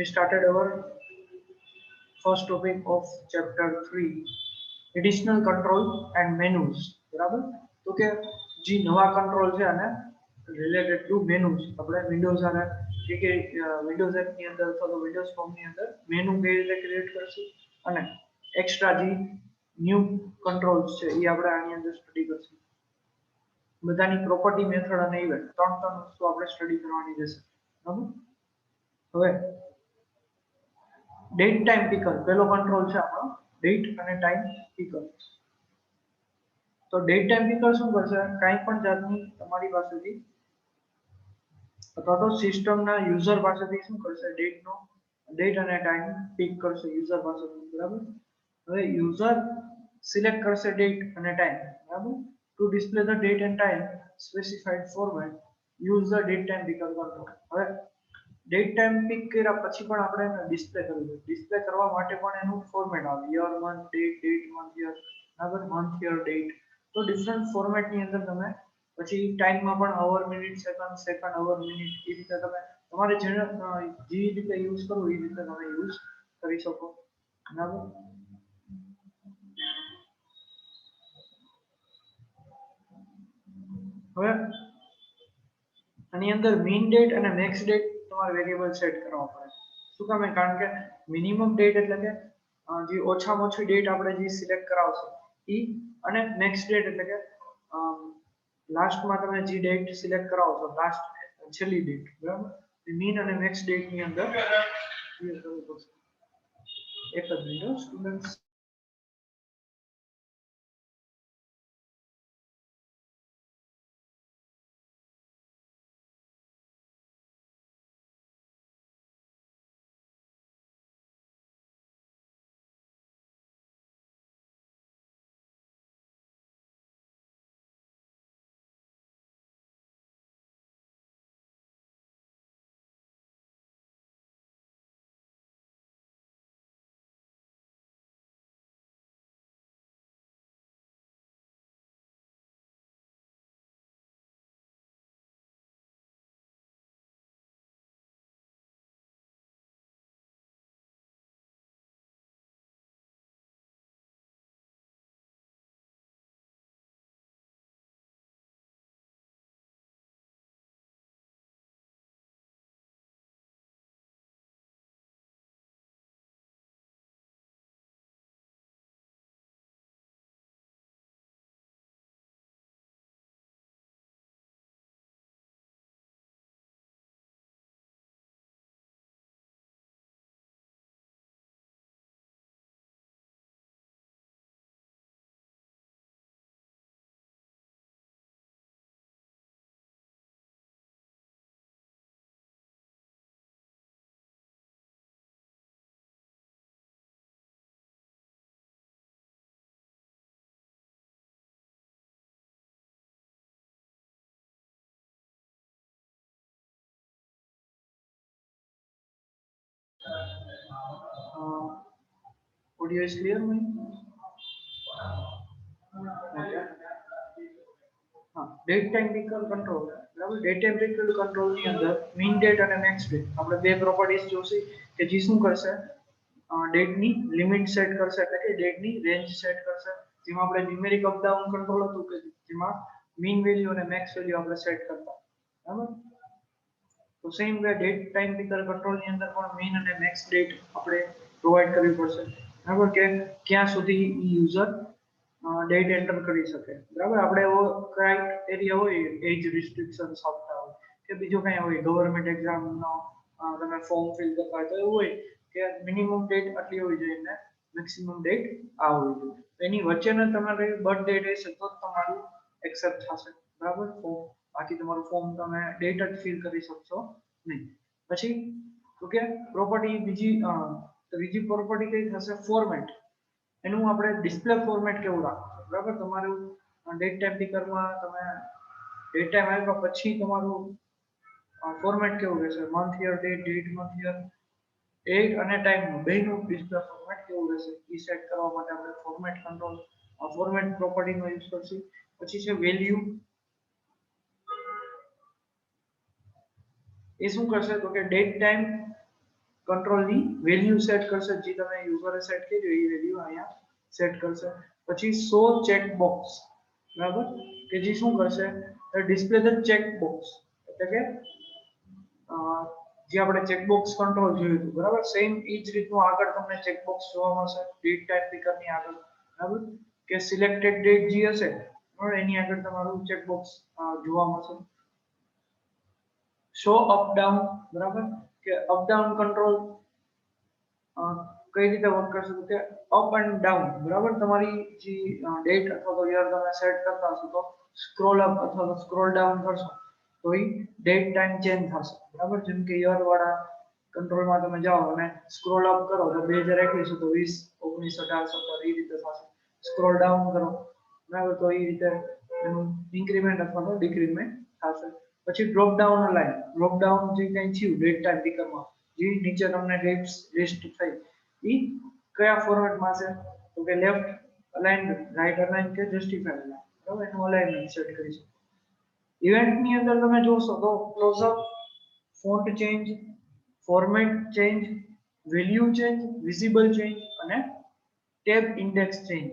we started our first topic of chapter 3 additional control and menus બરાબર તો કે જે નવા કંટ્રોલ છે અને રિલેટેડ ટુ મેનુઝ આપણે વિન્ડોઝ અને કે વિન્ડોઝ એપ ની અંદર અથવા તો વિન્ડોઝ ફોર્મ ની અંદર મેનુ કઈ રીતે ક્રિએટ કરશું અને એક્સ્ટ્રા જે ન્યુ કંટ્રોલ્સ છે એ આપણે આની અંદર સ્ટડી કરશું બધાની પ્રોપર્ટી મેથડ અને ઇવેન્ટ ત્રણ વસ્તુ આપણે સ્ટડી કરવાની રહેશે બરાબર હવે ડેટ ટાઈમ પિકર પેલો કંટ્રોલ છે આપણો ડેટ અને ટાઈમ પિકર તો ડેટ ટાઈમ પિકર શું કરશે કાંઈ પણ જાતની તમારી પાસેથી અથવા તો સિસ્ટમના યુઝર પાસેથી શું કરશે ડેટ અને ટાઈમ પિક કરશે યુઝર પાસેથી બરાબર હવે યુઝર સિલેક્ટ કરશે ડેટ અને ટાઈમ બરાબર to display the date and time specified format use the date time picker control હવે ડેટ ટાઈમ પિક કર્યા પછી પણ આપણે ડિસ્પ્લે કરવું છે ડિસ્પ્લે કરવા માટે પણ એનું ફોર્મેટ આવે year month date month year બરાબર મંથ યર ડેટ તો ડિફરન્ટ ફોર્મેટની અંદર તમે પછી ટાઈમમાં પણ અવર મિનિટ સેકન્ડ અવર મિનિટ એ રીતે તમે તમારે જે રીતે યુઝ કરવું એ રીતે તમે યુઝ કરી શકો બરાબર હવે આની અંદર મીન ડેટ અને મેક્સ ડેટ તમારે વેરિયેબલ સેટ કરવા પડે શું કામ કારણ કે મિનિમમ ડેટ એટલે કે જે ઓછામાં ઓછી ડેટ આપણે જે સિલેક્ટ કરાવશો ઈ અને મેક્સ ડેટ એટલે કે લાસ્ટમાં તમે જે ડેટ સિલેક્ટ કરાવો છો લાસ્ટ છેલ્લી ડેટ બરાબર મીન અને મેક્સ ડેટ ની અંદર એક જ minute students audio is clear me okay હા ડેટ ટાઈમ પિકર કંટ્રોલ બરાબર ડેટ ટાઈમ પિકર કંટ્રોલ ની અંદર મીન ડેટ અને મેક્સ ડેટ આપણે બે પ્રોપર્ટીઝ જોશી કે જે શું કરશે ડેટ ની લિમિટ સેટ કરશે એટલે કે ડેટ ની રેન્જ સેટ કરશે જેમાં આપણે ન્યુમેરિક અપ ડાઉન કંટ્રોલ હતું કે જેમાં મીન વેલ્યુ અને મેક્સ વેલ્યુ આપણે સેટ કરતા બરાબર તો same way date time picker control ની અંદર પણ મીન અને મેક્સ ડેટ આપણે પ્રોવાઈડ કરવી પડશે બરાબર કે ક્યાં સુધી યુઝર ડેટ એન્ટર કરી શકે બરાબર આપણે એવો ક્રાઇટેરિયા હોય એજ રિસ્ટ્રિક્શન્સ આપતા હોય કે બીજું કંઈ હોય ગવર્મેન્ટ એક્ઝામનો તમે ફોર્મ ફિલ કરતા હોય તો એવું હોય કે મિનિમમ ડેટ આટલી હોવી જોઈએ ને મેક્સિમમ ડેટ આ હોવી જોઈએ તો એની વચ્ચેનો તમારે બર્થ ડેટ હશે તો તમારું એક્સેપ્ટ થશે બરાબર ફોર્મ બાકી તમારું ફોર્મ તમે ડેટ જ ફિલ કરી શકશો નહીં પછી તો કે પ્રોપર્ટી બીજી પ્રોપર્ટી કઈ થશે ફોર્મેટ એનું આપણે ડિસ્પ્લે ફોર્મેટ કેવું રાખવું બરાબર તમારું ડેટ ટાઈમ પિકરમાં તમે ડેટ ટાઈમ આવ્યા પછી તમારું ફોર્મેટ કેવું રહેશે month year date month year date અને ટાઈમ બેનું ડિસ્પ્લે ફોર્મેટ કેવું રહેશે એ સેટ કરવા માટે આપણે ફોર્મેટ કંટ્રોલ ફોર્મેટ પ્રોપર્ટીનો યુઝ કરશું પછી છે વેલ્યુ એ શું કરશે તો કે ડેટ ટાઈમ કંટ્રોલની વેલ્યુ સેટ કરશે, જે તમે યુઝરે સેટ કરી એ વેલ્યુ અહીંયા સેટ કરશે. પછી શો ચેક બોક્સ, બરાબર, કે જે શું કરશે, ડિસ્પ્લે ધ ચેક બોક્સ, એટલે કે જે આપણે ચેકબોક્સ કંટ્રોલ જોયું હતું, બરાબર, સેમ એ જ રીતનું આગળ તમને ચેકબોક્સ જોવા મળશે ડેટ ટાઈપ પિકરની આગળ, બરાબર, કે સિલેક્ટેડ ડેટ જે હશે, બરાબર, એની આગળ તમારું ચેકબોક્સ જોવા મળશે. શો અપ ડાઉન, બરાબર, કે અપ ડાઉન કંટ્રોલ કઈ રીતે વર્ક કરશે, તો કે અપ એન્ડ ડાઉન, બરાબર, તમારી જે ડેટ અથવા તો યર તમે સેટ કરતા હશો તો સ્ક્રોલ અપ અથવા તો સ્ક્રોલ ડાઉન કરશો તો એ ડેટ ટાઈમ ચેન્જ થશે, બરાબર. જેમ કે યર વાળા કંટ્રોલમાં તમે જાઓ અને સ્ક્રોલ અપ કરો તો 2021 તો 20 19 18 17 એ રીતે થશે. સ્ક્રોલ ડાઉન કરો, બરાબર, તો એ રીતે એનું ઇન્ક્રીમેન્ટ અથવા તો ડિક્રીમેન્ટ થશે. પછી drop down line, drop down જે કંઈ થયું ડેટ ટાઈમ પિકરમાં, જે નીચે તમને ડેટ્સ લિસ્ટ થઈ એ કયા ફોર્મેટમાં છે, તો કે લેફ્ટ અલાઇન, રાઈટ અલાઇન કે જસ્ટિફાઈડ અલાઇન, બરાબર, એનું અલાઇનમેન્ટ સેટ કરી છે. ઇવેન્ટની અંદર તમે જોશો તો close up, font change, format change, value change, visible change અને tab index change.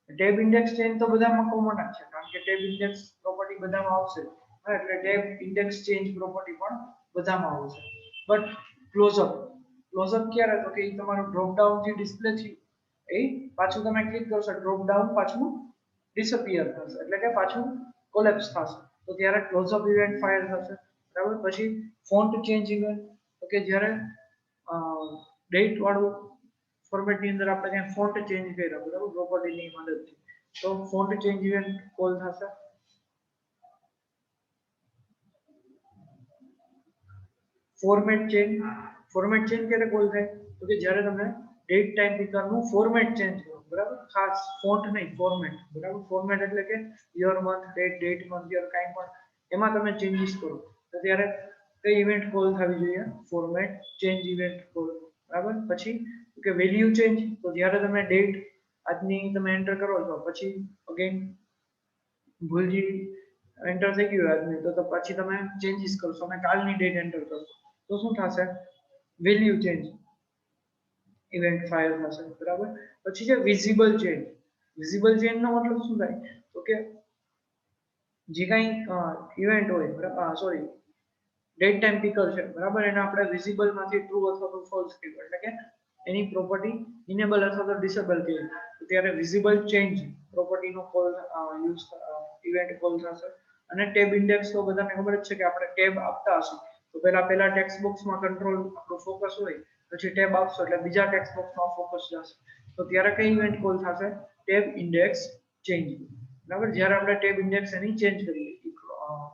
Tab index change તો બધામાં કોમન જ છે, કારણ કે ટેબ ઇન્ડેક્સ પ્રોપર્ટી બધામાં આવશે, એટલે ટેબ ઇન્ડેક્સ ચેન્જ પ્રોપર્ટી પણ બધામાં આવશે. બટ ક્લોઝઅપ, ક્લોઝઅપ ક્યારે, તો કે તમારું ડ્રોપ ડાઉન જે ડિસ્પ્લે છે એ પાછું તમે ક્લિક કરશો, ડ્રોપ ડાઉન પાછું ડિસઅપિયર થશે, એટલે કે પાછું કોલેપ્સ થશે, તો ત્યારે ક્લોઝઅપ ઇવેન્ટ ફાયર થશે, બરાબર. પછી ફોન્ટ ચેન્જ ઇવેન્ટ, તો કે જ્યારે ડેટ વાળું ફોર્મેટની અંદર આપણે ત્યાં ફોન્ટ ચેન્જ કર્યા, બરાબર, પ્રોપર્ટીની મદદથી, તો ફોન્ટ ચેન્જ ઇવેન્ટ કોલ થશે. ફોર્મેટ ચેન્જ, ફોર્મેટ ચેન્જ ક્યારે કોલ થાય, તો કે જ્યારે તમે ડેટ ટાઈમ પિકરનું ફોર્મેટ ચેન્જ કરો, બરાબર, ખાસ ફોન્ટ નહીં, ફોર્મેટ, બરાબર. ફોર્મેટ એટલે કે year month date, date month year કાંઈ પણ એમાં તમે ચેન્જીસ કરો તો ત્યારે કઈ ઇવેન્ટ કોલ થવી જોઈએ, ફોર્મેટ ચેન્જ ઇવેન્ટ કોલ, બરાબર. પછી કે વેલ્યુ ચેન્જ, તો જ્યારે તમે ડેટ આજની તમે એન્ટર કરો છો પછી અગેન ભૂલજી એન્ટર થઈ ગયું આજની, તો પછી તમે ચેન્જીસ કરશો અને કાલની ડેટ એન્ટર કરશો તો શું થશે, વેલ્યુ ચેન્જ ઇવેન્ટ ફાયર થશે, બરાબર. પછી છે વિઝિબલ ચેન્જ, વિઝિબલ ચેન્જ નો મતલબ શું થાય, તો કે જે કાંઈ ઇવેન્ટ હોય, બરાબર, સોરી, ડેટ ટાઈમ પિકર છે, બરાબર, એને આપણે વિઝિબલ માંથી ટ્રુ અથવા તો ફોલ્સ કીધું, એટલે કે એની પ્રોપર્ટી ઇનેબલ અથવા તો ડિસેબલ કરી, તો ત્યારે વિઝિબલ ચેન્જ પ્રોપર્ટીનો કોલ યુઝ ઇવેન્ટ કોલ થશે. અને ટેબ ઇન્ડેક્સ તો બધાને ખબર જ છે કે આપણે ટેબ આપતા હશું તો પહેલા ટેક્સ્ટ બોક્સમાં કંટ્રોલ આપણો ફોકસ હોય, પછી ટેબ આપશો એટલે બીજા ટેક્સ્ટ બોક્સમાં ફોકસ જશે, તો ત્યારે કઈ ઇવેન્ટ કોલ થશે, ટેબ ઇન્ડેક્સ ચેન્જ, બરાબર. જ્યારે આપણે ટેબ ઇન્ડેક્સ એની ચેન્જ કરીએ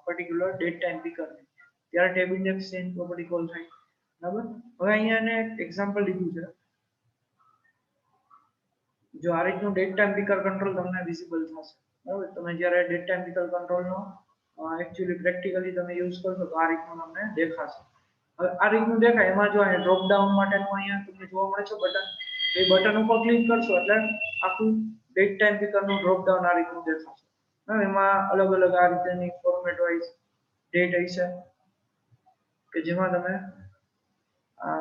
પર્ટિક્યુલર ડેટ ટાઈમ પિકર, ત્યારે tab index change property call થાય, બરાબર. હવે અહીંયા ને એક્ઝામ્પલ લીધું છે, જો આ રીતનું ડેટ ટાઈમ પિકર કંટ્રોલ તમને વિઝિબલ થશે, બરાબર. તમે જ્યારે ડેટ ટાઈમ પિકર કંટ્રોલનો એકચ્યુઅલી પ્રેક્ટિકલી તમે યુઝ કરશો તો આ રીતનું તમને દેખાશે. હવે આ રીતનું દેખાય એમાં જો અહીંયા ડ્રોપ ડાઉન માટેનું અહીંયા તમને જોવા મળે છે બટન, એ બટન ઉપર ક્લિક કરશો એટલે આખું ડેટ ટાઈમ પિકરનું ડ્રોપ ડાઉન આ રીતનું દેખાશે. એમાં અલગ અલગ આ રીતની ફોર્મેટ વાઇઝ ડેટ હશે કે જેમાં તમે આ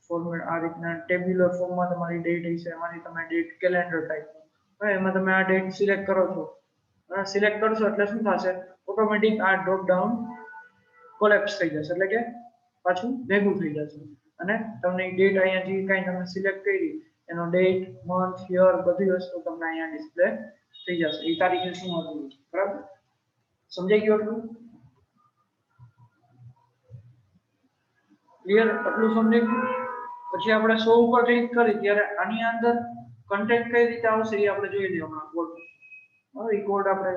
ફોર્મેટ આ રીતના ટેબ્યુલર ફોર્મમાં તમારી ડેટ હશે, એમાંથી તમે ડેટ કેલેન્ડર ટાઈપ, એમાં તમે આ ડેટ સિલેક્ટ કરો છો, સિલેક્ટ કરશો એટલે શું થશે, ઓટોમેટિક આ ડ્રોપ ડાઉન કોલેપ્સ થઈ જશે, એટલે કે પાછું ભેગું થઈ જશે અને તમને ડેટ અહીંયા જે કાંઈ તમે સિલેક્ટ કરી એનો ડેટ, મંથ, યર બધી વસ્તુ તમને અહીંયા ડિસ્પ્લે થઈ જશે, એ તારીખે શું હતું, બરાબર. સમજાઈ ગયું એટલું? ક્લિયર? આટલું સમજાઈ ગયું? પછી આપણે શો ઉપર ક્લિક કરી ત્યારે આની અંદર કન્ટેન્ટ કઈ રીતે આવશે એ આપણે જોઈ લઈએ હમણાં કોડ. હવે એ કોડ આપણે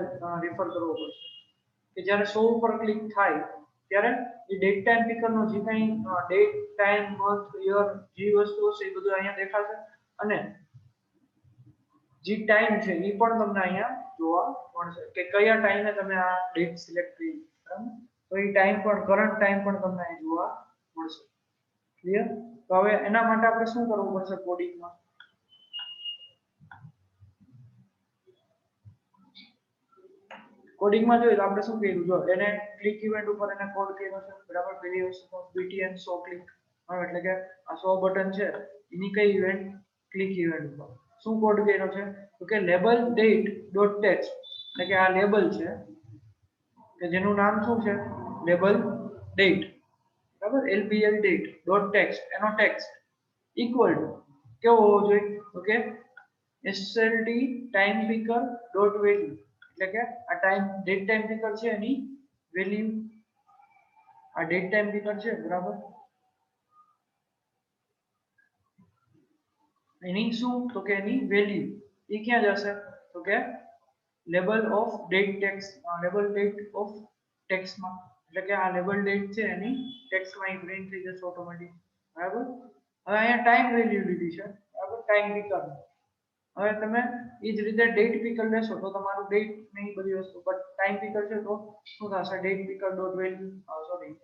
રેફર કરવો પડશે કે જ્યારે શો ઉપર ક્લિક થાય ત્યારે એ ડેટ ટાઈમ પિકરનો જે કંઈ ડેટ, ટાઈમ, મંથ, યર જે વસ્તુ હશે એ બધું અહીંયા દેખાશે અને જે ટાઈમ છે એ પણ તમને અહીંયા જોવા મળશે કે કયા ટાઈમે તમે આ ડેટ સિલેક્ટ કરી, બરાબર. તો એ ટાઈમ પણ કરંટ ટાઈમ પણ તમને અહીં જોવા મળશે. ક્લિયર? તો હવે એના માટે આપણે શું કરવું પડશે કોડિંગમાં? કોડિંગમાં જોઈએ તો આપણે શું કર્યું, જો એને ક્લિક ઇવેન્ટ ઉપર એને કોડ કર્યો છે, બરાબર. પેલી વસ્તુ btn show click, હવે એટલે કે આ 100 બટન છે એની કઈ ઇવેન્ટ ક્લિક ઇવેન્ટ ઉપર શું કોડ કર્યો છે તો કે લેબલ ડેટ ડોટ ટેક્સ્ટ એટલે કે આ લેબલ છે કે જેનું નામ શું છે લેબલ ડેટ બરાબર lbl date ડોટ ટેક્સ્ટ એનો ટેક્સ્ટ ઇક્વલ ટુ કેવો હોવો જોઈએ તો કે sld time picker dot value એટલે કે આ ટાઈમ ડેટ ટાઈમ picker છે એની વેલ્યુ આ ડેટ ટાઈમ picker છે બરાબર એની શું તો કે એની વેલ્યુ એ ક્યાં જશે તો કે label of date text label date of ટેક્સ્ટમાં એટલે કે આ લેબલ ડેટ છે એની ટેક્સ્ટમાં પ્રિન્ટ થઈ જશે ઓટોમેટિક બરાબર હવે અહીંયા ટાઈમ વેલ્યુ લીધી છે બરાબર ટાઈમ picker હવે તમે એ જ રીતે ડેટ picker લેશો તો તમારું ડેટ નહીં બધી વસ્તુ બટ ટાઈમ picker છે તો શું થશે date picker dot value sorry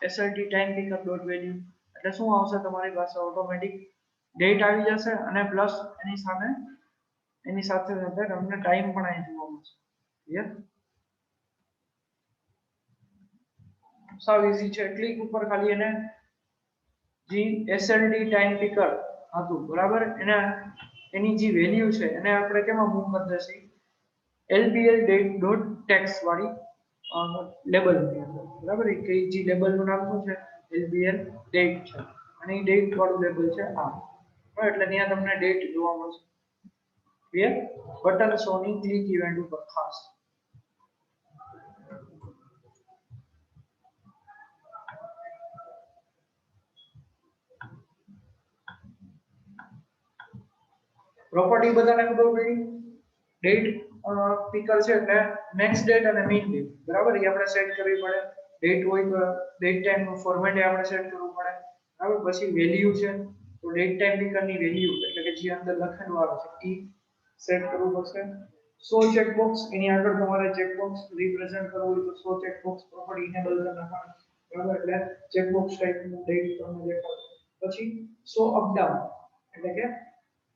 slt time picker dot value એટલે શું આવશે તમારી પાસે ઓટોમેટિક ડેટ આવી જશે અને પ્લસ એની સાથે સાથે તમને ટાઈમ પણ અહીં જોવા મળશે ક્લિયર સાવ ઈઝી છે ક્લિક ઉપર ખાલી એને જે SLD ટાઈમ picker હતું બરાબર એની જે વેલ્યુ છે એને આપણે કેમાં મૂવ કરી દઈશું lbl date dot text વાળી લેબલ ની અંદર બરાબર કે જે લેબલ નું નામ શું છે lbl date છે અને એ ડેટ વાળું લેબલ છે આ એટલે ત્યાં તમને ડેટ જોવા મળશે ક્લિયર બટન શો ની ક્લિક ઇવેન્ટ ઉપર ખાસ પ્રોપર્ટી બધાને ખબર પડી ડેટ picker છે એટલે નેક્સ્ટ ડેટ અને મીન ડેટ બરાબર એ આપણે સેટ કરવી પડે ડેટ હોય તો ડેટ ટાઈમ નું ફોર્મેટ આપણે સેટ કરવું પડે બરાબર પછી વેલ્યુ છે તો ડેટ ટાઈમ picker ની વેલ્યુ એટલે કે જે અંદર લખેલું આવે છે એ સેટ કરવું પડશે સો ચેકબોક્સ એની આગળ તમારે ચેકબોક્સ રિપ્રેઝન્ટ કરવું હોય તો સો ચેકબોક્સ પ્રોપર્ટી ઇનેબલ કરી નાખવાનું બરાબર એટલે ચેકબોક્સ ટાઈપનું ડેટ તમને દેખાશે પછી સો અપ ડાઉન એટલે કે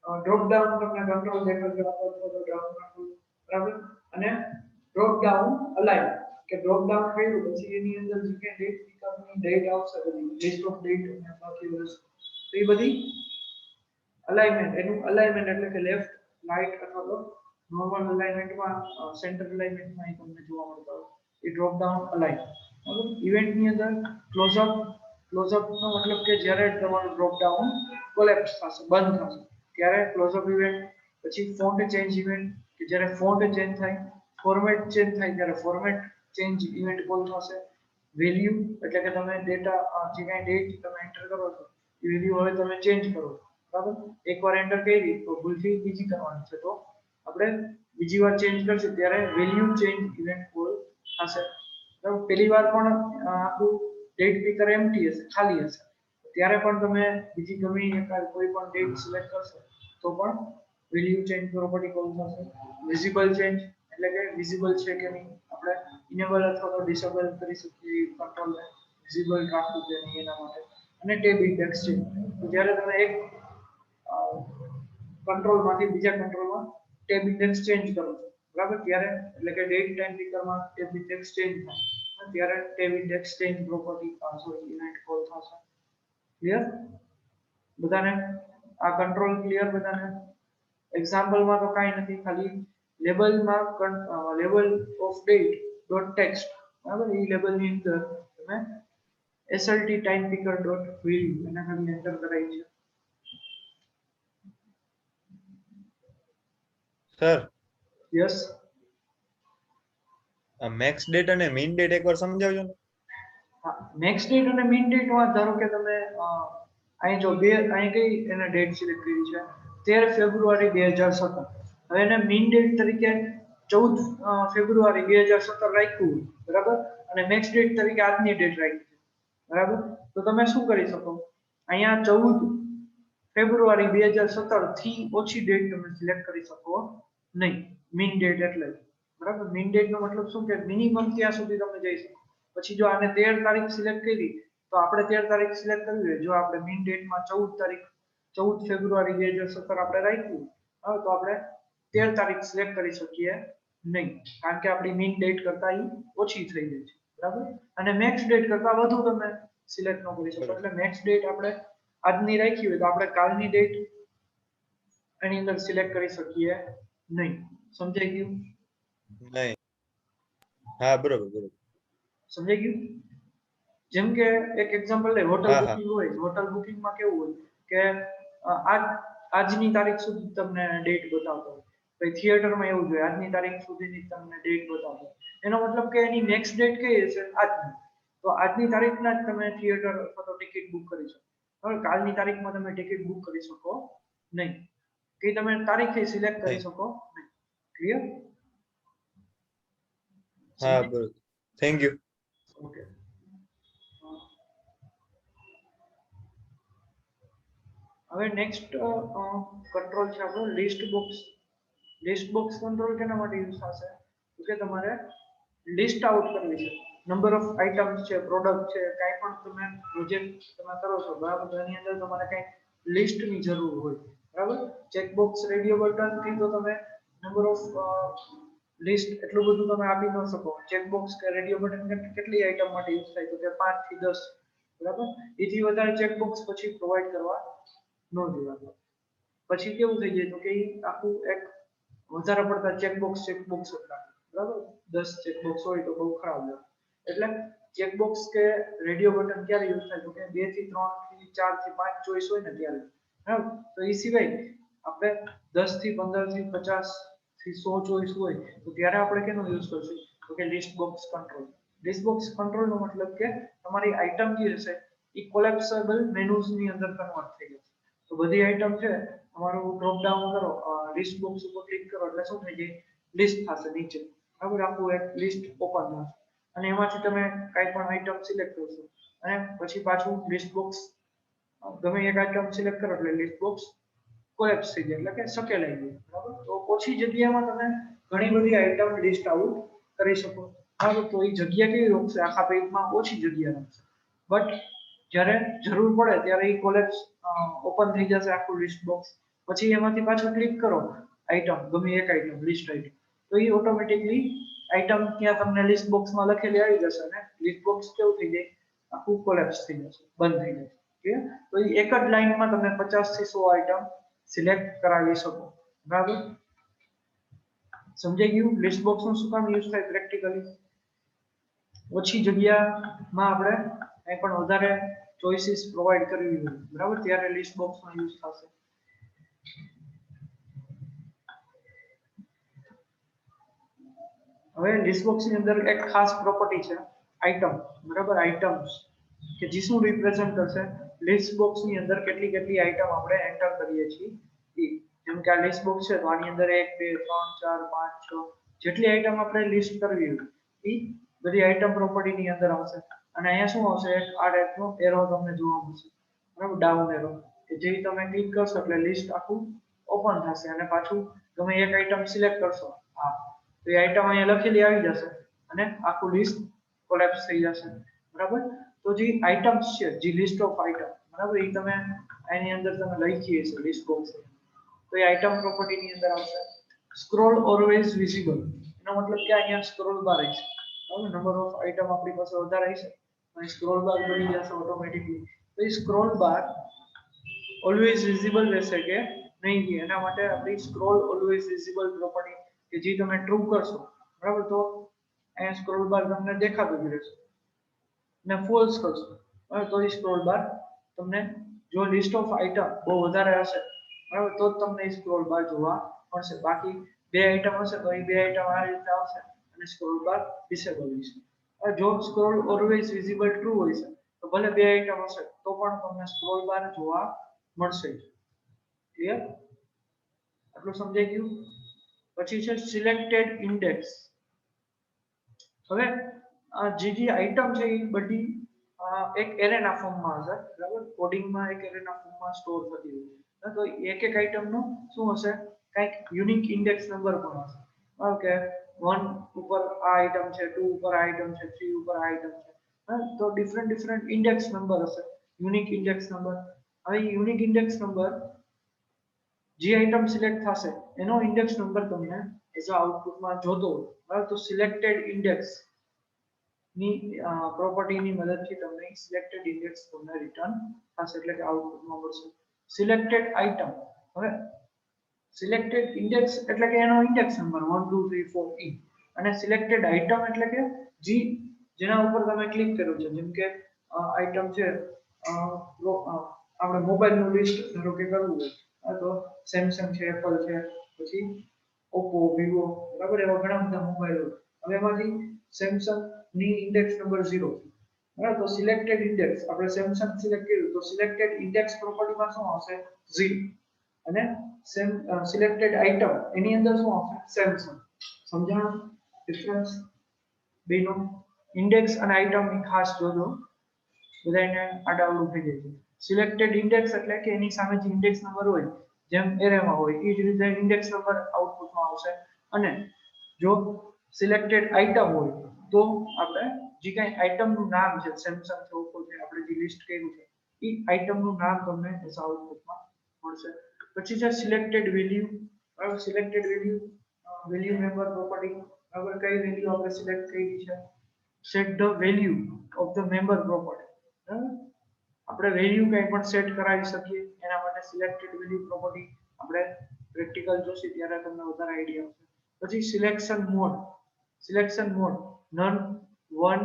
ડ્રોપ ડાઉન તમને કંટ્રોલ દેખાશે અથવા તો ડાઉન કંટ્રોલ બરાબર અને ડ્રોપ ડાઉન અલાઇન કે ડ્રોપ ડાઉન કર્યું પછી એની અંદર જે કે ડેટ picker ની ડેટ આવશે બધી લિસ્ટ ઓફ ડેટ અને બાકી વસ્તુ તો એ બધી અલાઇનમેન્ટ એનું અલાઇનમેન્ટ એટલે કે લેફ્ટ રાઈટ અથવા તો નોર્મલ અલાઇનમેન્ટમાં સેન્ટર અલાઇનમેન્ટમાં તમને જોવા મળતા હોય એ ડ્રોપ ડાઉન અલાઇન બરાબર ઇવેન્ટની અંદર ક્લોઝઅપ નો મતલબ કે જ્યારે તમારું ડ્રોપ ડાઉન કોલેપ્સ થશે બંધ થશે ત્યારે ક્લોઝઅપ ઇવેન્ટ પછી ફોન્ટ ચેન્જ ઇવેન્ટ કે જ્યારે ફોન્ટ ચેન્જ થાય ફોર્મેટ ચેન્જ થાય ત્યારે ફોર્મેટ ચેન્જ ઇવેન્ટ કોલ થશે વેલ્યુ એટલે કે તમે ડેટા જે કાંઈ ડેટ તમે એન્ટર કરો છો એ વેલ્યુ હવે તમે ચેન્જ કરો બરાબર એકવાર એન્ટર કરી તો ભૂલથી બીજી કરવાની છે તો આપણે બીજી વાર ચેન્જ કરશું ત્યારે વેલ્યુ ચેન્જ ઇવેન્ટ કોલ થશે બરાબર પહેલી વાર પણ આપણું ડેટ picker એમ્પ્ટી હશે ખાલી હશે ત્યારે પણ તમે બીજી ગમે કોઈ પણ ડેટ સિલેક્ટ કરશો તો પણ વેલ્યુ ચેન્જ પ્રોપર્ટી કોલ થશે વિઝિબલ ચેન્જ એટલે કે વિઝિબલ છે કે નહીં આપણે ઇનેબલ અથવા તો ડિસેબલ કરી શકીએ કંટ્રોલ ને વિઝિબલ રાખવું કે નહીં એના માટે અને ટેબ ઇન્ડેક્સ છે તો જ્યારે તમે એક કંટ્રોલમાંથી બીજા કંટ્રોલમાં ટેબ ઇન્ડેક્સ ચેન્જ કરો છો બરાબર ત્યારે એટલે કે date time picker tab index change થાય ત્યારે tab index change property sorry event call થશે ક્લિયર બધાને આ કંટ્રોલ ક્લિયર બધાને એક્ઝામ્પલમાં તો કાંઈ નથી ખાલી લેબલમાં label of date dot text બરાબર એ લેબલની અંદર તમે SLT time picker dot value એના ખાલી એન્ટર કરાય છે સર યસ મેક્સ ડેટ અને મીન ડેટ એકવાર સમજાવજો ને હા નેક્સ્ટ ડેટ અને મીન ડેટ માં ધારો કે તમે અહીં જો અહીં કઈ એને ડેટ સિલેક્ટ કરી છે 13 ફેબ્રુઆરી 2017 હવે એને મીન ડેટ તરીકે 14 ફેબ્રુઆરી 2017 રાખ્યું બરાબર અને નેક્સ્ટ ડેટ તરીકે આજની ડેટ રાખી છે બરાબર તો તમે શું કરી શકો અહીંયા 14 ફેબ્રુઆરી 2017 થી ઓછી ડેટ તમે સિલેક્ટ કરી શકો નહીં મીન ડેટ એટલે બરાબર મીન ડેટ નો મતલબ શું કે મિનિમમ ત્યાં સુધી તમે જઈ શકો પછી જો આને 13 તારીખ સિલેક્ટ કરી તો આપણે 13 તારીખ સિલેક્ટ કરવી હોય જો આપણે મીન ડેટમાં 14 તારીખ 14 ફેબ્રુઆરી 2017 આપણે રાખ્યું હવે તો આપણે 13 તારીખ સિલેક્ટ કરી શકીએ નહીં કારણ કે આપણી મીન ડેટ કરતા ઓછી થઈ ગઈ છે બરાબર અને મેક્સ ડેટ કરતા વધુ તમે સિલેક્ટ ન કરી શકો. બરોબર. એટલે નેક્સ્ટ ડેટ આપણે આજની રાખી હોય તો આપણે કાલની ડેટ એની અંદર સિલેક્ટ કરી શકીએ નહીં. સમજાઈ ગયું? નહીં. હા બરોબર બરોબર. સમજાઈ ગયું? જેમ કે એક એક્ઝામ્પલ લે, હોટલ હા હા બુકિંગ હોય. હોટલ બુકિંગમાં કેવું હોય કે આજની તારીખ સુધી તમને ડેટ બતાવતો હોય. પછી થિયેટરમાં એવું જોઈએ આજની તારીખ સુધીની તમને ડેટ બતાવતો હોય. એનો મતલબ કે એની નેક્સ્ટ ડેટ કઈ હશે? આજની. તો આજની તારીખના જ તમે થિયેટર અથવા તો ટિકિટ બુક કરી શકો. હવે કાલની તારીખમાં તમે ટિકિટ બુક કરી શકો નહીં. કે તમે તારીખે સિલેક્ટ કરી નહીં. શકો નહીં. ક્લિયર? હા બરોબર. Thank you. ઓકે. હવે નેક્સ્ટ કંટ્રોલ છે આપણો list box. List box control કેના માટે યુઝ થશે? તો કે તમારે લિસ્ટ આઉટ કરવી છે. નંબર ઓફ આઇટમ્સ છે, પ્રોડક્ટ છે, કાંઈ પણ તમે પ્રોજેક્ટ તમે કરો છો બરાબર, તો એની અંદર તમારે કંઈક લિસ્ટની જરૂર હોય બરાબર. ચેકબોક્સ રેડિયો બટન થી તો તમે નંબર ઓફ લિસ્ટ એટલું બધું તમે આપી ન શકો. ચેકબોક્સ કે રેડિયો બટન કેટલી આઇટમ માટે યુઝ થાય? તો કે 5 થી 10 બરાબર. એથી વધારે ચેકબોક્સ પછી પ્રોવાઈડ કરવા ન જોઈએ. પછી કેવું થઈ જાય તો કે આખું એક વધારે પડતા ચેકબોક્સ હતા બરાબર. 10 ચેકબોક્સ હોય તો બહુ ખરાબ લાગે. એટલે ચેકબોક્સ કે રેડિયો બટન ક્યારે યુઝ થાય? તો કે 2 થી 3 થી 4 થી 5 ચોઈસ હોય ને ત્યારે બરાબર. તો એ સિવાય આપણે 10 થી 15 થી 50 થી 100 ચોઈસ હોય તો ત્યારે આપણે કેનો યુઝ કરશું? તો કે list box control. List box control નો મતલબ કે તમારી આઇટમ જે હશે એ કોલેપ્સેબલ મેનુઝ ની અંદર કન્વર્ટ થઈ જશે. તો બધી આઇટમ છે તમારું ડ્રોપ ડાઉન કરો, લિસ્ટ બોક્સ ઉપર ક્લિક કરો એટલે શું થઈ જાય? લિસ્ટ થશે નીચે બરાબર. આખું એક લિસ્ટ ઓપન થશે અને એમાંથી તમે કઈ પણ આઇટમ સિલેક્ટ કરશો અને પછી પાછું લિસ્ટ બોક્સ ગમે એક આઇટમ સિલેક્ટ કરો એટલે લિસ્ટ બોક્સ કોલેપ્સ થઈ જાય, એટલે કે સકેલાઈ જાય બરાબર. તો ઓછી જગ્યામાં તમે ઘણી બધી આઇટમ લિસ્ટ આઉટ કરી શકો બરાબર. તો એ જગ્યા કેવી રોકશે? આખા પેજમાં ઓછી જગ્યા રાખશે. બટ જ્યારે જરૂર પડે ત્યારે એ કોલેપ્સ ઓપન થઈ જશે આખું લિસ્ટ બોક્સ. પછી એમાંથી પાછું ક્લિક કરો આઇટમ, ગમે એક આઇટમ લિસ્ટ આઇટમ, તો એ ઓટોમેટિકલી આઇટમ ત્યાં તમને લિસ્ટ બોક્સમાં લખેલી આવી જશે અને લિસ્ટ બોક્સ કેવું થઈ જાય? આખું કોલેપ્સ થઈ જશે, બંધ થઈ જશે. ઓકે. તો એ એક જ લાઈનમાં તમે 50 થી 100 આઇટમ સિલેક્ટ કરાવી શકો બરાબર. સમજાઈ ગયું લિસ્ટ બોક્સ નું શું કામ યુઝ થાય પ્રેક્ટિકલી? ઓછી જગ્યામાં આપણે કંઈ પણ વધારે ચોઇસીસ પ્રોવાઈડ કરવી હોય બરાબર, ત્યારે લિસ્ટ બોક્સનો યુઝ થશે. હવે લિસ્ટ બોક્સ ની અંદર એક ખાસ પ્રોપર્ટી છે આઇટમ બરાબર. આઇટમ્સ કે જે શું રિપ્રેઝન્ટ કરશે? લિસ્ટ બોક્સ ની અંદર કેટલી આઇટમ આપણે એન્ટર કરીએ છીએ. જેમ કે આ લિસ્ટ બોક્સ છે તો આની અંદર 1 2 3 4 5 6 જેટલી આઇટમ આપણે લિસ્ટ કરવી હોય એ બધી આઇટમ પ્રોપર્ટી ની અંદર આવશે. અને અહીંયા શું આવશે? એક આ ટાઈપનો એરો તમને જોવા મળશે બરાબર, ડાઉન એરો, કે જે તમે ક્લિક કરશો એટલે લિસ્ટ આખું ઓપન થશે અને પાછું તમે એક આઇટમ સિલેક્ટ કરશો હા તો એ આઇટમ અહીંયા લખેલી આવી જશે અને આખું લિસ્ટ કોલેપ્સ થઈ જશે બરાબર. તો જે આઇટમ્સ છે, જે લિસ્ટ ઓફ આઇટમ બરાબર, એ તમે આની અંદર તમે લખી છે લિસ્ટ બોક્સ, તો એ આઇટમ પ્રોપર્ટી ની અંદર આવશે. સ્ક્રોલ ઓલવેઝ વિઝિબલ એનો મતલબ કે અહીંયા સ્ક્રોલ બાર છે બરાબર. નંબર ઓફ આઇટમ આપણી પાસે વધારે હશે અને સ્ક્રોલ બાર બની જશે ઓટોમેટિકલી. તો એ સ્ક્રોલ બાર ઓલવેઝ વિઝિબલ રહેશે કે નહીં, એના માટે આપણી સ્ક્રોલ ઓલવેઝ વિઝિબલ પ્રોપર્ટી કે જે તમે ટ્રુ કરશો બરાબર, તો અહીંયા સ્ક્રોલ બાર તમને દેખાતું જ રહેશે. ને ફોલ્સ કરશો બરાબર તો એ સ્ક્રોલ બાર તમને, જો લિસ્ટ ઓફ આઇટમ બહુ વધારે હશે બરાબર તો જ તમને સ્ક્રોલ બાર જોવા મળશે. બાકી બે આઇટમ હશે તો એ બે આઇટમ આ રીતે આવશે અને સ્ક્રોલ બાર ડિસેબલ હશે. જો સ્ક્રોલ ઓલવેઝ વિઝિબલ ટ્રુ હોય છે તો ભલે બે આઇટમ હશે તો પણ તમને સ્ક્રોલ બાર જોવા મળશે. ક્લિયર? આટલું સમજાઈ ગયું? પછી છે સિલેક્ટેડ ઇન્ડેક્સ. હવે જે આઇટમ છે એ બધી એક એરેના ફોર્મમાં હશે બરાબર. કોડિંગમાં એક એરેના ફોર્મમાં સ્ટોર થતી હોય તો એક આઇટમ નું શું હશે? કંઈક યુનિક ઇન્ડેક્સ નંબર પણ હશે. ઓકે, 1 ઉપર આ આઇટમ છે, 2 ઉપર આ આઇટમ છે, 3 ઉપર આ આઇટમ છે. તો ડિફરન્ટ ઇન્ડેક્સ નંબર હશે, યુનિક ઇન્ડેક્સ નંબર. હવે યુનિક ઇન્ડેક્સ નંબર જે આઇટમ સિલેક્ટ થશે એનો ઇન્ડેક્સ નંબર તમને એઝ આઉટપુટમાં જોતો હોય બરાબર, તો સિલેક્ટેડ ઇન્ડેક્સ ની પ્રોપર્ટીની મદદથી તમને સિલેક્ટેડ ઇન્ડેક્સ તમને રિટર્ન થશે એટલે કે આઉટપુટમાં મળશે સિલેક્ટેડ આઇટમ હવે સિલેક્ટેડ ઇન્ડેક્સ એટલે કે એનો ઇન્ડેક્સ નંબર 1 2 3 4 e અને સિલેક્ટેડ આઇટમ એટલે કે જેના ઉપર તમે ક્લિક કર્યું છે જેમ કે આઇટમ છે આપણે મોબાઈલ નું લિસ્ટ ધારો કે કરવું હોય તો સેમસંગ છે એપલ છે પછી ઓપ્પો વિવો બરાબર એવા ઘણા બધા મોબાઈલ હવે એમાંથી સેમસંગ ની ઇન્ડેક્સ નંબર 0 બરાબર તો સિલેક્ટેડ ઇન્ડેક્સ આપણે સેમસંગ સિલેક્ટ કર્યું તો સિલેક્ટેડ ઇન્ડેક્સ પ્રોપર્ટીમાં શું આવશે 0 અને સિલેક્ટેડ આઇટમ એની અંદર શું આવશે સેમસંગ સમજાણું ડિફરન્સ બેનો ઇન્ડેક્સ અને આઇટમ ની ખાસ જોજો બધાને આડાવડું થઈ જાય છે સિલેક્ટેડ ઇન્ડેક્સ એટલે કે એની સામે જે ઇન્ડેક્સ નંબર હોય જેમ એરેમાં હોય એ જ રીતે ઇન્ડેક્સ નંબર આઉટપુટમાં આવશે અને જો સિલેક્ટેડ આઇટમ હોય તો આપણે જે કઈ આઇટમનું નામ છે સેમસંગ છે ઓપ્પો છે આપણે જે લિસ્ટ કર્યું છે એ આઇટમનું નામ તમને એસ આઉટપુટમાં મળશે પછી છે સિલેક્ટેડ વેલ્યુ બરાબર સિલેક્ટેડ વેલ્યુ મેમ્બર પ્રોપર્ટી બરાબર કઈ વેલ્યુ આપણે સિલેક્ટ કરી છે set the value of the member property આપણે વેલ્યુ કંઈ પણ સેટ કરાવી શકીએ એના માટે સિલેક્ટેડ વેલ્યુ પ્રોપર્ટી આપણે પ્રેક્ટિકલ જોશી ત્યારે તમને વધારે આઈડિયા આવશે પછી selection mode none one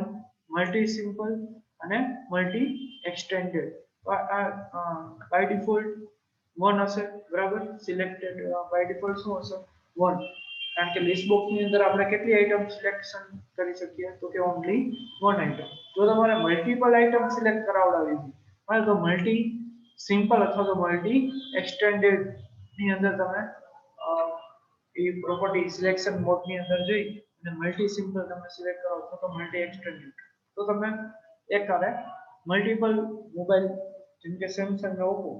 multi simple અને multi extended by default one હશે બરાબર સિલેક્ટેડ બાય ડિફોલ્ટ શું હશે વન કારણ કે લિસ્ટ બોક્સ ની અંદર આપણે કેટલી આઈટમ સિલેક્શન કરી શકીએ તો કે ઓન્લી વન આઈટમ જો તમારે મલ્ટીપલ આઈટમ સિલેક્ટ કરાવડાવી હોય તો મલ્ટી સિમ્પલ અથવા તો મલ્ટી એક્સટેન્ડેડ ની અંદર તમે એ પ્રોપર્ટી સિલેક્શન મોડ ની અંદર જઈ અને મલ્ટી સિમ્પલ તમે સિલેક્ટ કરો અથવા તો મલ્ટી એક્સટેન્ડેડ તો તમે એકસાથે મલ્ટીપલ મોબાઈલ જેમ કે સેમસંગ અને ઓપ્પો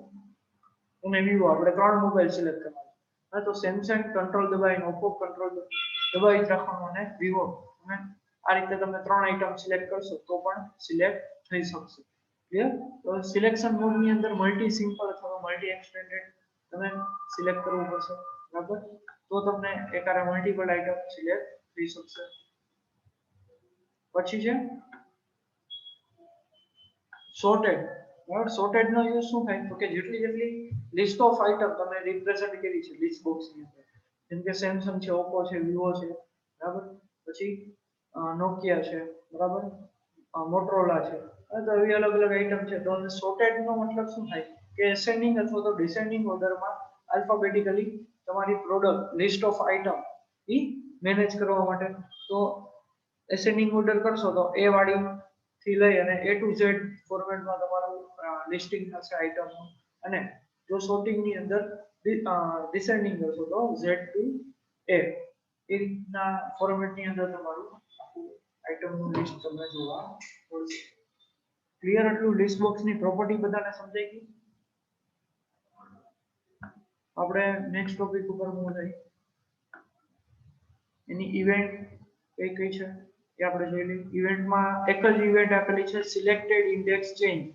અને વિવો આપણે ત્રણ મોબાઈલ સિલેક્ટ કરવાના તો સેમસંગ કંટ્રોલ દબાવીને ઓપ્પો કંટ્રોલ દબાવી રાખવાનું અને વિવો અને આ રીતે તમે ત્રણ આઈટમ સિલેક્ટ કરશો તો પણ સિલેક્ટ થઈ શકશે ક્લિયર તો સિલેક્શન મોડ ની અંદર મલ્ટી સિમ્પલ અથવા મલ્ટી એક્સટેન્ડેડ તમે સિલેક્ટ કરવું પડશે બરાબર તો તમને એકારે મલ્ટીપલ આઈટમ સિલેક્ટ થઈ શકશે પછી છે સોર્ટેડ બરાબર સોર્ટેડ નો યુઝ શું થાય તો કે જેટલી લિસ્ટ ઓફ આઇટમ તમે રિપ્રેઝન્ટ કરી છે લિસ્ટ બોક્સ ની અંદર જેમ કે સેમસંગ છે ઓપ્પો છે વિવો છે બરાબર પછી નોકિયા છે બરાબર મોટરોલા છે તો એવી અલગ અલગ આઇટમ છે તો સોર્ટેડ નો મતલબ શું થાય કે એસેન્ડિંગ અથવા તો ડિસેન્ડિંગ ઓર્ડરમાં આલ્ફાબેટિકલી તમારી product list of item E manage કરવા માટે તો એસેન્ડિંગ ઓર્ડર કરશો તો એ વાળી થી લઈ અને A to Z ફોર્મેટમાં તમારું લિસ્ટિંગ થશે આઇટમ અને જો સોર્ટિંગ ની અંદર ડિસેન્ડિંગ કરશો તો Z to A એ રીતના ફોર્મેટની અંદર તમારું આઇટમનું લિસ્ટ તમને જોવા મળશે ક્લિયર એટલું લિસ્ટ બોક્સની પ્રોપર્ટી બધાને સમજાઈ ગઈ આપણે નેક્સ્ટ ટોપિક ઉપર મૂવ થઈ એની ઇવેન્ટ કઈ છે એ આપણે જોઈ લઈએ ઇવેન્ટમાં એક જ ઇવેન્ટ આપેલી છે સિલેક્ટેડ ઇન્ડેક્સ ચેન્જ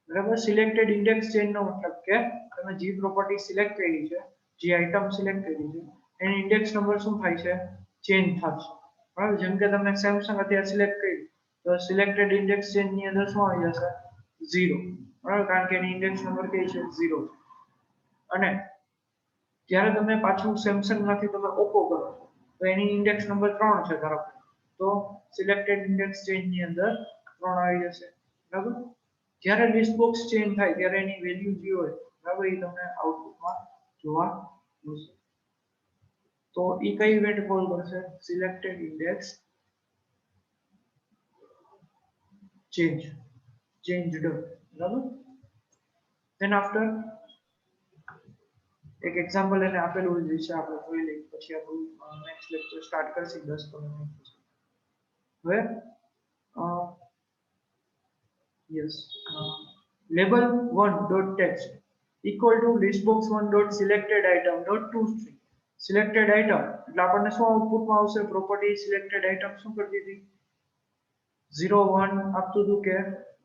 બરાબર સિલેક્ટેડ ઇન્ડેક્સ ચેન્જ નો મતલબ કે તમે જે પ્રોપર્ટી સિલેક્ટ કરી છે જે આઇટમ સિલેક્ટ કરી છે એની ઇન્ડેક્સ નંબર શું થાય છે ચેન્જ થશે બરાબર જેમ કે તમે સેમસંગ અત્યારે સિલેક્ટ કરી તો સિલેક્ટેડ ઇન્ડેક્સ ચેન્જ ની અંદર શું આવી જશે 0 બરાબર કારણ કે એની ઇન્ડેક્સ નંબર કઈ છે 0 અને જ્યારે તમે પાછું સેમસંગ માંથી તમે ઓપ્પો કરો તો એની ઇન્ડેક્સ નંબર 3 છે ધારો તો સિલેક્ટેડ ઇન્ડેક્સ ચેન્જ ની અંદર 3 આવી જશે બરાબર જ્યારે લિસ્ટ બોક્સ ચેન્જ થાય ત્યારે એની વેલ્યુ જે હોય બરાબર એ તમને આઉટપુટમાં જોવા મળશે તો એ કઈ ઇવેન્ટ કોલ કરશે સિલેક્ટેડ ઇન્ડેક્સ changed બરાબર then after એક એક્ઝામ્પલ એને આપેલું છે આપણે જોઈ લઈએ પછી આપણું નેક્સ્ટ લેક્ચર સ્ટાર્ટ કરશું 10 મિનિટ પછી હવે yes label 1.text equal to listbox1.selected item dot toString selected item એટલે આપણને શું આઉટપુટમાં આવશે પ્રોપર્ટી સિલેક્ટેડ આઇટમ શું કરતી હતી 0 1 આપતું હતું કે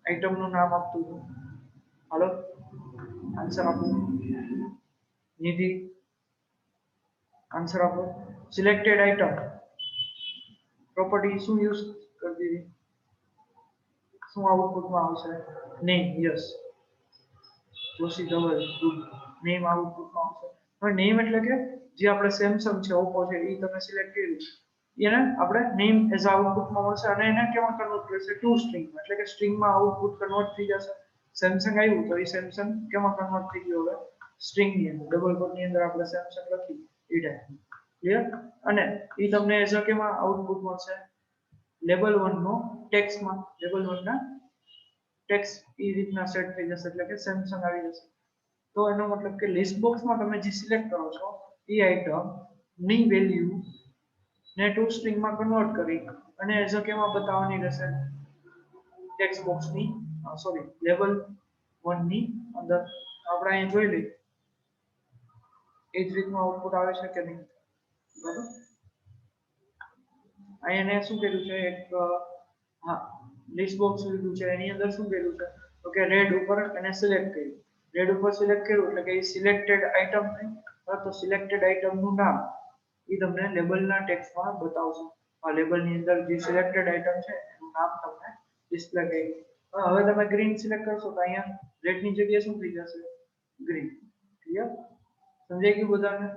આઇટમનું નામ આપતું હતું હાલો આન્સર આપો નિધિ આન્સર આપો સિલેક્ટેડ આઇટમ પ્રોપર્ટી શું યુઝ કરતી હતી શું આઉટપુટમાં આવશે? Name. Yes, Joshi Dhaval, good. Name આઉટપુટમાં આવશે. હવે નેમ એટલે કે જે આપણે સેમસંગ છે, ઓપ્પો છે, એ તમે સિલેક્ટ કર્યું, એને આપણે નેમ એઝ આઉટપુટમાં મળશે અને એને કેમાં કન્વર્ટ કરશે? ટુ સ્ટ્રિંગમાં, એટલે કે સ્ટ્રિંગમાં આઉટપુટ કન્વર્ટ થઈ જશે. સેમસંગ આવ્યું તો એ સેમસંગ કેમાં કન્વર્ટ થઈ ગયું? હવે સ્ટ્રિંગની અંદર, ડબલ કોટની અંદર આપણે સેમસંગ લખી એ ટાઈપનું. ક્લિયર? અને એ તમને એઝ અ કેમાં આઉટપુટ મળશે? લેવલ 1 નો ટેક્સ્ટમાં, લેવલ 1 ના ટેક્સ્ટ એ રીતના સેટ થઈ જશે, એટલે કે સેમસંગ આવી જશે. તો એનો મતલબ કે લિસ્ટ બોક્સમાં તમે જે સિલેક્ટ કરો છો એ આઇટમ ની વેલ્યુ ને ટુ સ્ટ્રિંગમાં કન્વર્ટ કરી અને એઝ અ કેમાં બતાવવાની રહેશે? ટેક્સ્ટ બોક્સની સોરી લેવલ 1 ની અંદર. આપણે અહીં જોઈ લઈએ એ જ રીતનું આઉટપુટ આવે છે કે નહીં. બરાબર, અહીંયા એને શું કર્યું છે? એક હા, લિસ્ટ બોક્સ લીધું છે, એની અંદર શું કર્યું છે? તો કે રેડ ઉપર એને સિલેક્ટ કર્યું. રેડ ઉપર સિલેક્ટ કર્યું એટલે કે એ સિલેક્ટેડ આઇટમ થઈ, અથવા તો સિલેક્ટેડ આઇટમનું નામ એ તમને લેબલના ટેક્સ્ટમાં બતાવશે. આ લેબલની અંદર જે સિલેક્ટેડ આઇટમ છે એનું નામ તમને ડિસ્પ્લે કરી. હવે તમે ગ્રીન સિલેક્ટ કરશો તો અહીંયા રેડની જગ્યાએ શું થઈ જશે? ગ્રીન. ક્લિયર? સમજાઈ ગયું બધાને?